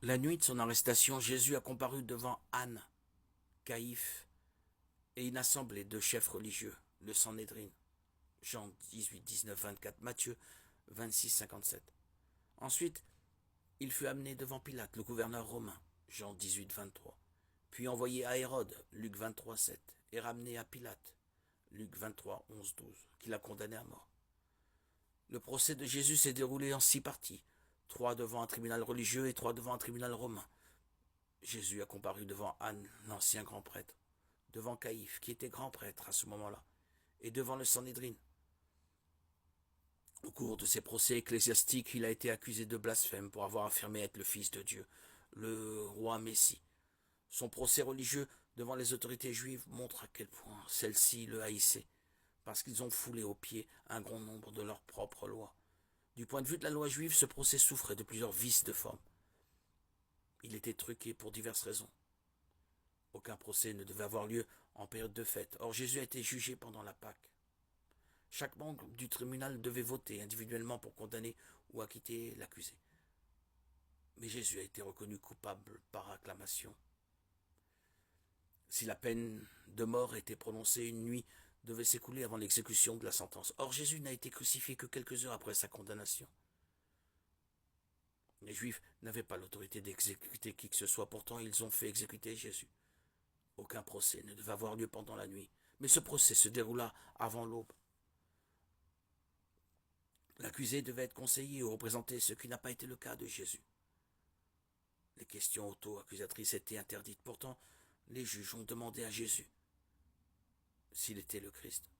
La nuit de son arrestation, Jésus a comparu devant Anne, Caïphe et une assemblée de chefs religieux, le Sanhédrin. Jean 18, 19, 24, Matthieu 26, 57. Ensuite, il fut amené devant Pilate, le gouverneur romain, Jean 18, 23. Puis envoyé à Hérode, Luc 23, 7, et ramené à Pilate, Luc 23, 11, 12, qui l'a condamné à mort. Le procès de Jésus s'est déroulé en 6 parties, 3 devant un tribunal religieux et 3 devant un tribunal romain. Jésus a comparu devant Anne, l'ancien grand prêtre, devant Caïphe, qui était grand prêtre à ce moment-là, et devant le Sanhédrin. Au cours de ses procès ecclésiastiques, il a été accusé de blasphème pour avoir affirmé être le Fils de Dieu, le roi Messie. Son procès religieux devant les autorités juives montre à quel point celles-ci le haïssaient, parce qu'ils ont foulé aux pieds un grand nombre de leurs propres lois. Du point de vue de la loi juive, ce procès souffrait de plusieurs vices de forme. Il était truqué pour diverses raisons. Aucun procès ne devait avoir lieu en période de fête. Or, Jésus a été jugé pendant la Pâque. Chaque membre du tribunal devait voter individuellement pour condamner ou acquitter l'accusé. Mais Jésus a été reconnu coupable par acclamation. Si la peine de mort était prononcée, une nuit devait s'écouler avant l'exécution de la sentence. Or, Jésus n'a été crucifié que quelques heures après sa condamnation. Les Juifs n'avaient pas l'autorité d'exécuter qui que ce soit, pourtant ils ont fait exécuter Jésus. Aucun procès ne devait avoir lieu pendant la nuit, mais ce procès se déroula avant l'aube. L'accusé devait être conseillé ou représenter, ce qui n'a pas été le cas de Jésus. Les questions auto-accusatrices étaient interdites. Pourtant, les juges ont demandé à Jésus s'il était le Christ.